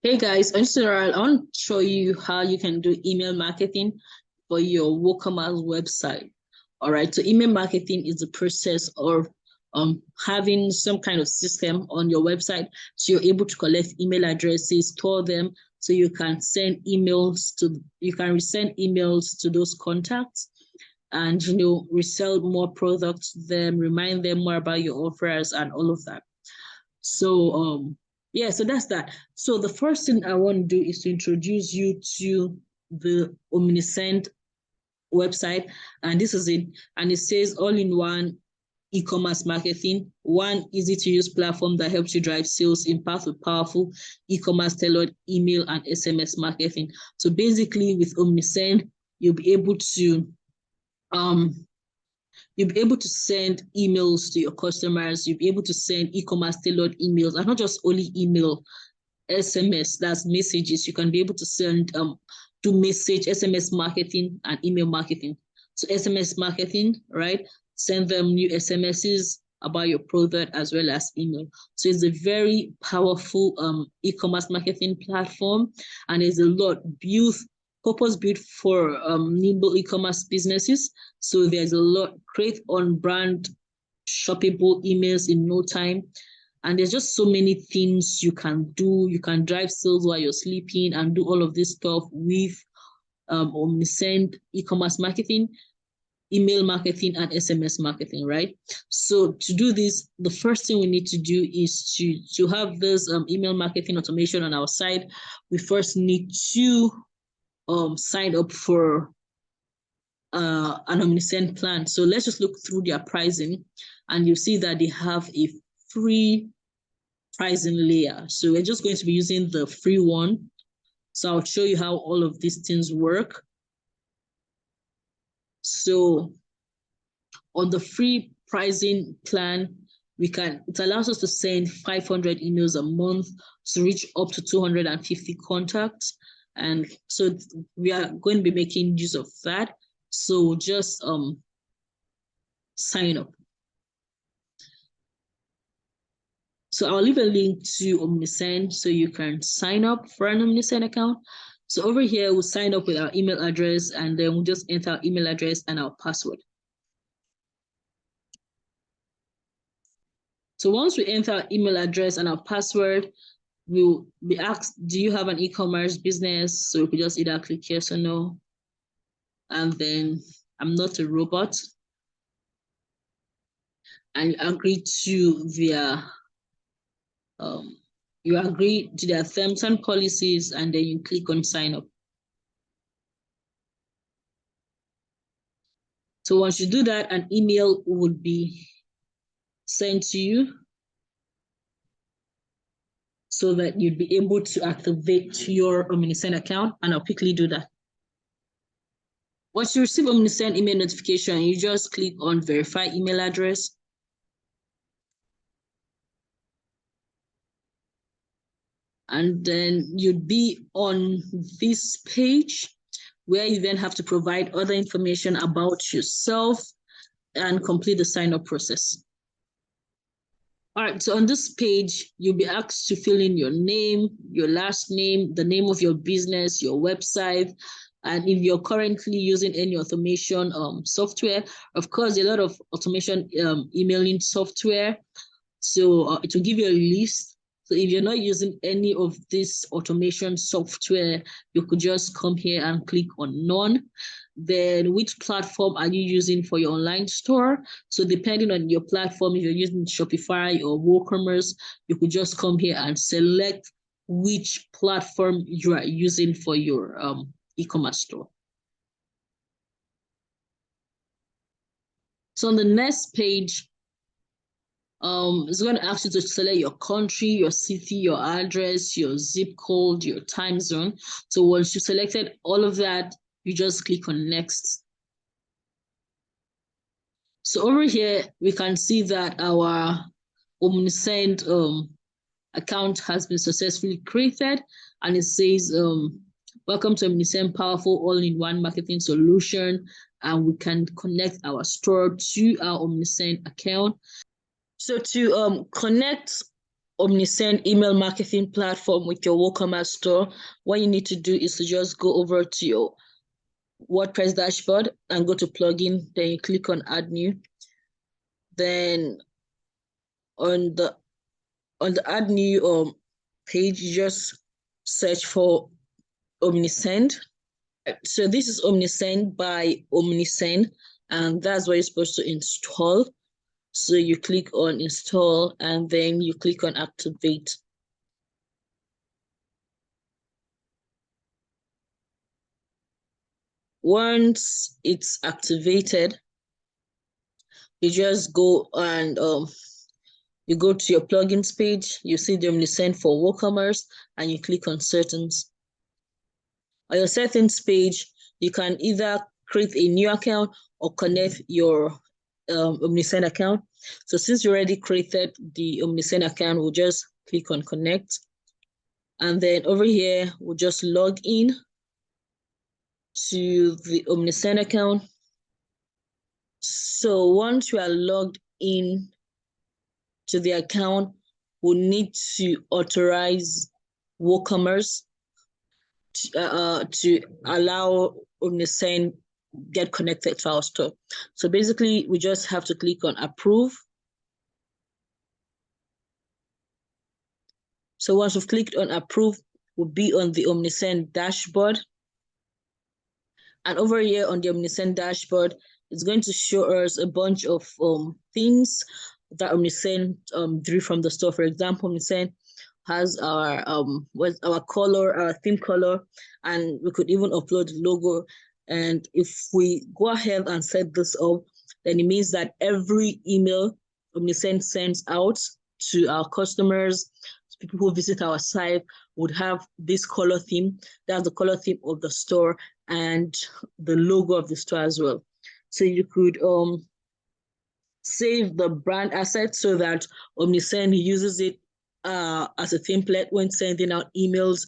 Hey guys, on Instagram, I want to show you how you can do email marketing for your Woocommerce website. All right, so email marketing is the process of having some kind of system on your website so you're able to collect email addresses, store them, so you can resend emails to those contacts and resell more products to them, remind them more about your offers and all of that. So yeah, so that's that. So the first thing I want to do is to introduce you to the Ominisend website, and this is it. And it says all-in-one e-commerce marketing, one easy-to-use platform that helps you drive sales, impact with powerful e-commerce tailored email and SMS marketing. So basically, with Ominisend, you'll be able to send emails to your customers. You'll be able to send e-commerce tailored emails, and not just only email, SMS, that's messages. You can be able to send, do message, SMS marketing and email marketing. So SMS marketing, right? Send them new SMSs about your product as well as email. So it's a very powerful e-commerce marketing platform, and there's a lot purpose-built for nimble e-commerce businesses. So there's a lot, create on-brand shoppable emails in no time. And there's just so many things you can do. You can drive sales while you're sleeping and do all of this stuff with Omnisend e-commerce marketing, email marketing, and SMS marketing, right? So to do this, the first thing we need to do is to have this email marketing automation on our side. We first need to sign up for an Omnisend plan. So let's just look through their pricing, and you'll see that they have a free pricing layer. So we're just going to be using the free one. So I'll show you how all of these things work. So on the free pricing plan, it allows us to send 500 emails a month to reach up to 250 contacts. And so we are going to be making use of that. So just sign up. So I'll leave a link to Ominisend so you can sign up for an Ominisend account. So over here, we'll sign up with our email address, and then we'll just enter our email address and our password. So once we enter our email address and our password, we'll be asked, do you have an e-commerce business? So we could just either click yes or no. And then I'm not a robot. And you agree to their terms and policies, and then you click on sign up. So once you do that, an email would be sent to you so that you'd be able to activate your Ominisend account, and I'll quickly do that. Once you receive Ominisend email notification, you just click on verify email address. And then you'd be on this page where you then have to provide other information about yourself and complete the sign-up process. All right, so on this page, you'll be asked to fill in your name, your last name, the name of your business, your website, and if you're currently using any automation software. Of course, a lot of automation emailing software. So it will give you a list. So if you're not using any of this automation software, you could just come here and click on none. Then which platform are you using for your online store? So depending on your platform, if you're using Shopify or Woocommerce, you could just come here and select which platform you are using for your e-commerce store. So on the next page, it's going to ask you to select your country, your city, your address, your zip code, your time zone. So once you've selected all of that, you just click on next. So over here, we can see that our Ominisend account has been successfully created, and it says, welcome to Ominisend powerful all-in-one marketing solution, and we can connect our store to our Ominisend account. So to connect Omnisend email marketing platform with your Woocommerce store, what you need to do is to just go over to your WordPress dashboard and go to plugin. Then you click on add new. Then on the add new page, you just search for Ominisend. So this is Ominisend by Ominisend, and that's what you're supposed to install. So you click on install and then you click on activate. Once it's activated, you just go and you go to your plugins page, you see the Omnisend for Woocommerce, and you click on settings. On your settings page, you can either create a new account or connect your Omnisend account. So since you already created the Omnisend account, we'll just click on connect. And then over here, we'll just log in to the Omnisend account. So once you are logged in to the account, we'll need to authorize Woocommerce to allow Omnisend get connected to our store. So basically, we just have to click on approve. So once we've clicked on approve, we'll be on the Omnisend dashboard. And over here on the Omnisend dashboard, it's going to show us a bunch of things that Omnisend drew from the store. For example, Omnisend has our color, our theme color, and we could even upload the logo. And if we go ahead and set this up, then it means that every email Omnisend sends out to our customers, people who visit our site, would have this color theme. That's the color theme of the store and the logo of the store as well. So you could save the brand asset so that Omnisend uses it as a template when sending out emails,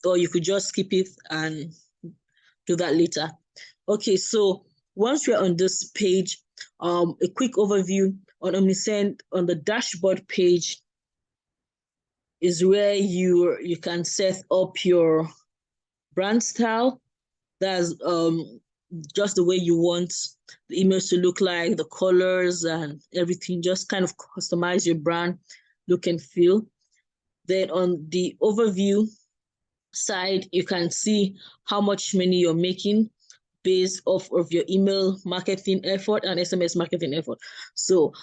or you could just skip it and do that later. Okay, so once you're on this page, a quick overview on Omnisend on the dashboard page is where you can set up your brand style. That's just the way you want the emails to look like, the colors and everything. Just kind of customize your brand look and feel. Then on the overview side, you can see how much money you're making based off of your email marketing effort and SMS marketing effort. So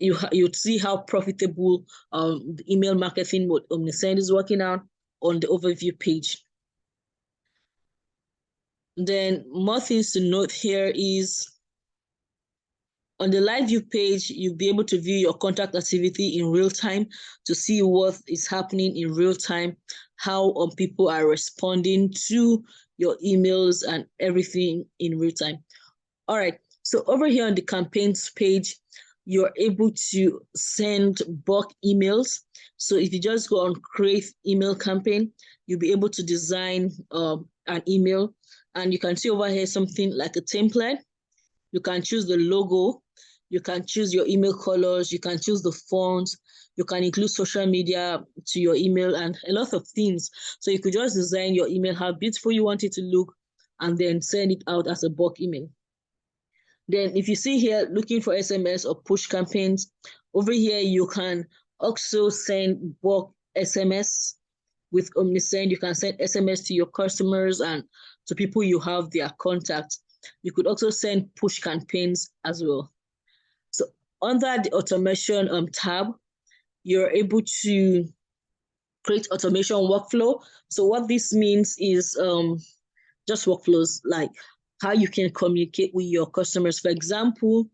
you'd see how profitable the email marketing with Omnisend is working out on the overview page. Then more things to note here is on the live view page, you'll be able to view your contact activity in real time to see what is happening in real time, how people are responding to your emails and everything in real time. All right, so over here on the campaigns page, you're able to send bulk emails. So if you just go on create email campaign, you'll be able to design an email, and you can see over here something like a template. You can choose the logo, you can choose your email colors, you can choose the fonts, you can include social media to your email and a lot of things. So you could just design your email, how beautiful you want it to look, and then send it out as a bulk email. Then if you see here, looking for SMS or push campaigns, over here you can also send bulk SMS with Omnisend. You can send SMS to your customers and to people you have their contact. You could also send push campaigns as well. So under the automation tab, you're able to create automation workflow. So what this means is just workflows, like how you can communicate with your customers. For example,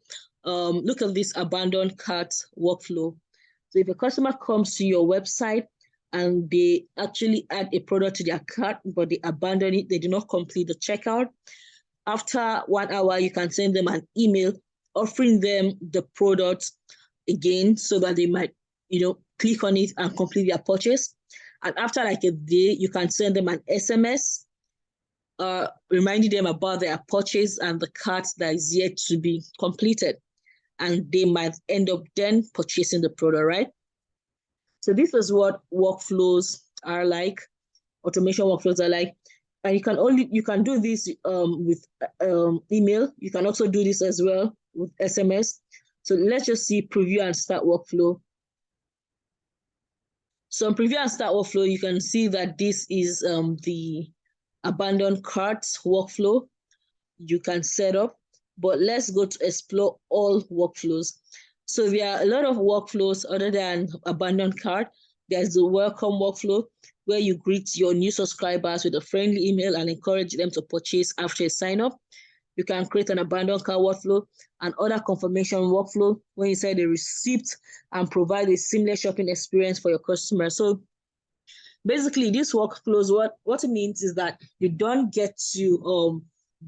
look at this abandoned cart workflow. So if a customer comes to your website and they actually add a product to their cart, but they abandon it, they do not complete the checkout, after 1 hour, you can send them an email offering them the product again so that they might, click on it and complete their purchase. And after like a day, you can send them an SMS reminding them about their purchase and the cart that is yet to be completed. And they might end up then purchasing the product, right? So this is what workflows are like, automation workflows are like. And you can do this with email. You can also do this as well with SMS. So let's just see preview and start workflow. So in preview and start workflow, you can see that this is the abandoned carts workflow you can set up. But let's go to explore all workflows. So there are a lot of workflows other than abandoned cart. There's the welcome workflow, where you greet your new subscribers with a friendly email and encourage them to purchase after a sign up. You can create an abandoned cart workflow and order confirmation workflow, when you send a receipt and provide a seamless shopping experience for your customers. So basically, these workflows, what it means is that you don't get to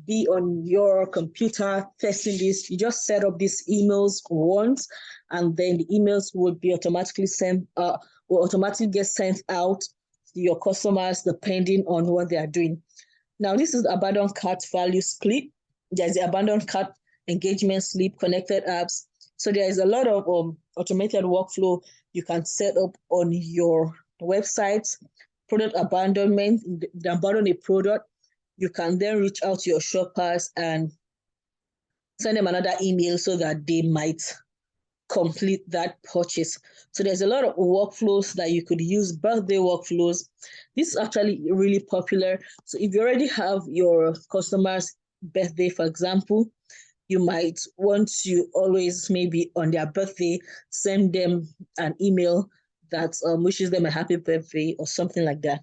be on your computer testing this. You just set up these emails once, and then the emails will be automatically will automatically get sent out to your customers depending on what they are doing. Now, this is the abandoned cart value split. There's the abandoned cart engagement slip, connected apps. So there is a lot of automated workflow you can set up on your website. Product abandonment, abandon a product, you can then reach out to your shoppers and send them another email so that they might complete that purchase. So there's a lot of workflows that you could use, birthday workflows. This is actually really popular. So if you already have your customers' birthday, for example, you might want to always, maybe on their birthday, send them an email that wishes them a happy birthday or something like that.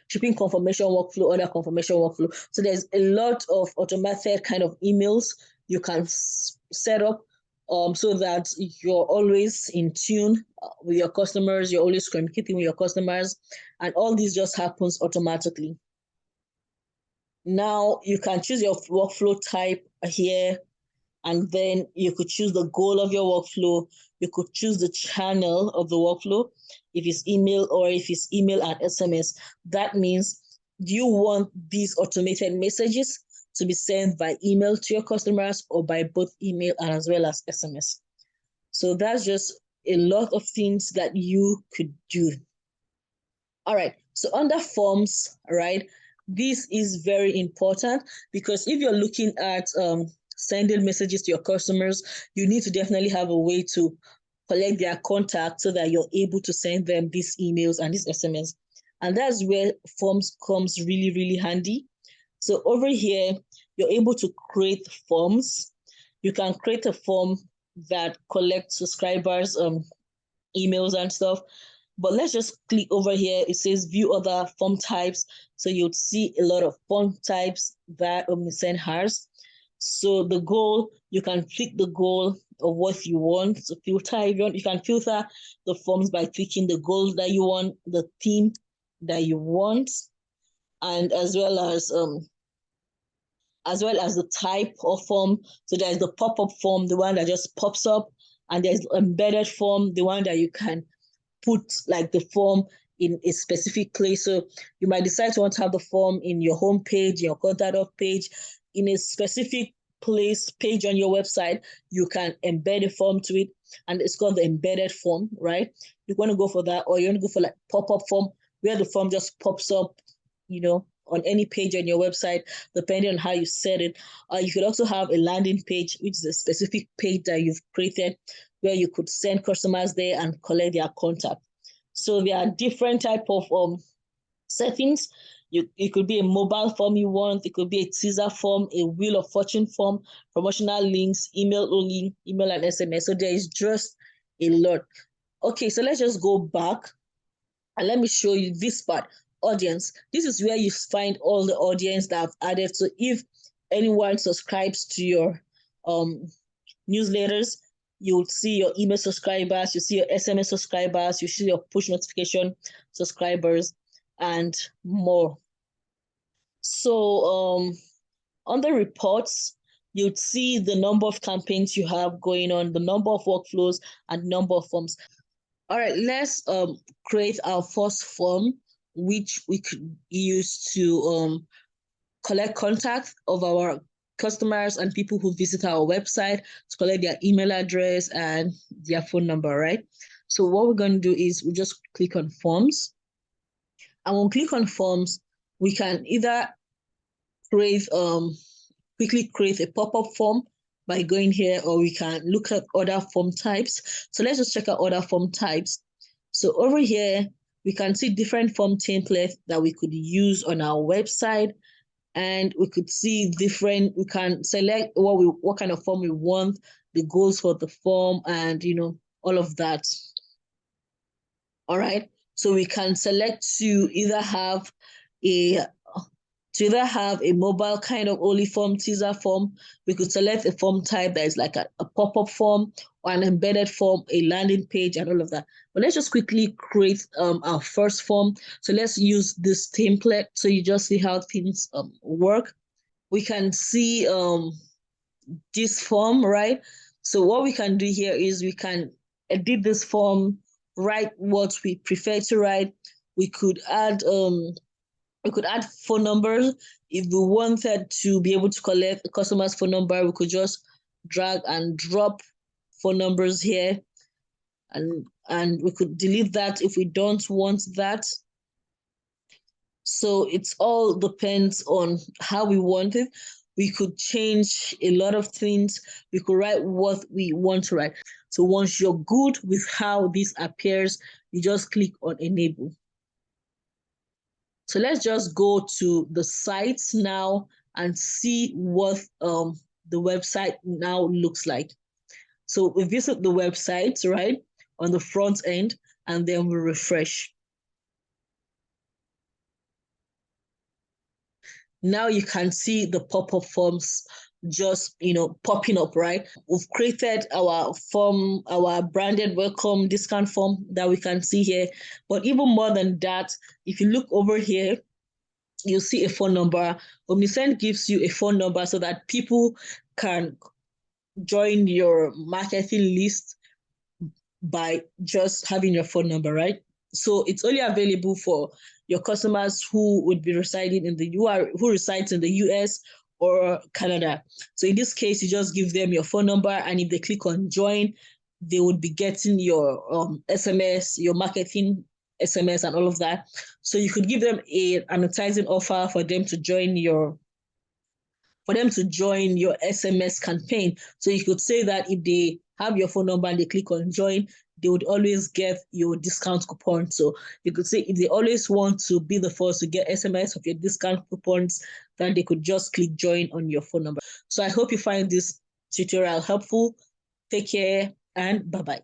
Shipping confirmation workflow, order confirmation workflow. So there's a lot of automated kind of emails you can set up so that you're always in tune with your customers, you're always communicating with your customers, and all this just happens automatically. Now you can choose your workflow type here, and then you could choose the goal of your workflow. You could choose the channel of the workflow, if it's email or if it's email and SMS. That means, do you want these automated messages to be sent by email to your customers or by both email and as well as SMS? So that's just a lot of things that you could do. All right, so under forms, right, this is very important, because if you're looking at sending messages to your customers, you need to definitely have a way to collect their contact so that you're able to send them these emails and these SMS. And that's where forms comes really, really handy. So over here, you're able to create forms. You can create a form that collects subscribers' emails and stuff. But let's just click over here. It says view other form types. So you'll see a lot of form types that Ominisend has. So the goal, you can click the goal of what you want to filter. You can filter the forms by clicking the goal that you want, the theme that you want, and as well as the type of form. So there's the pop-up form, the one that just pops up, and there's embedded form, the one that you can put like the form in a specific place. So you might decide to want to have the form in your home page, your contact us page, in a specific page on your website. You can embed a form to it, and it's called the embedded form, right? You want to go for that, or you want to go for like pop-up form, where the form just pops up, on any page on your website, depending on how you set it. You could also have a landing page, which is a specific page that you've created, where you could send customers there and collect their contact. So there are different type of settings. It could be a mobile form you want. It could be a teaser form, a Wheel of Fortune form, promotional links, email only, email and SMS. So there is just a lot. Okay, so let's just go back and let me show you this part. Audience. This is where you find all the audience that I've added. So if anyone subscribes to your newsletters, you'll see your email subscribers, you see your SMS subscribers, you see your push notification subscribers, and more. So on the reports, you'd see the number of campaigns you have going on, the number of workflows, and number of forms. All right, let's create our first form, which we could use to collect contact of our customers and people who visit our website, to collect their email address and their phone number, right? So what we're going to do is we just click on forms. And when we click on forms, we can either quickly create a pop-up form by going here, or we can look at other form types. So let's just check out other form types. So over here, we can see different form templates that we could use on our website. And we could see we can select what kind of form we want, the goals for the form, and all of that. All right. So we can select to either have a mobile kind of only form, teaser form. We could select a form type that is like a pop-up form or an embedded form, a landing page, and all of that. But let's just quickly create our first form. So let's use this template so you just see how things work. We can see this form, right? So what we can do here is we can edit this form, write what we prefer to write. We could add phone numbers. If we wanted to be able to collect the customer's phone number, we could just drag and drop phone numbers here, and we could delete that if we don't want that. So it's all depends on how we want it. We could change a lot of things. We could write what we want to write. So once you're good with how this appears, you just click on enable. So let's just go to the sites now and see what the website now looks like. So we visit the website, right, on the front end, and then we refresh. Now you can see the pop-up forms just popping up, right? We've created our form, our branded welcome discount form that we can see here. But even more than that, if you look over here, you'll see a phone number. Ominisend gives you a phone number so that people can join your marketing list by just having your phone number, right? So it's only available for your customers who would be residing in who resides in the US or Canada. So in this case, you just give them your phone number, and if they click on join, they would be getting your SMS, your marketing SMS, and all of that. So you could give them an advertising offer for them to join your SMS campaign. So you could say that if they have your phone number and they click on join, they would always get your discount coupon. So you could say if they always want to be the first to get SMS of your discount coupons, then they could just click join on your phone number. So I hope you find this tutorial helpful. Take care and bye-bye.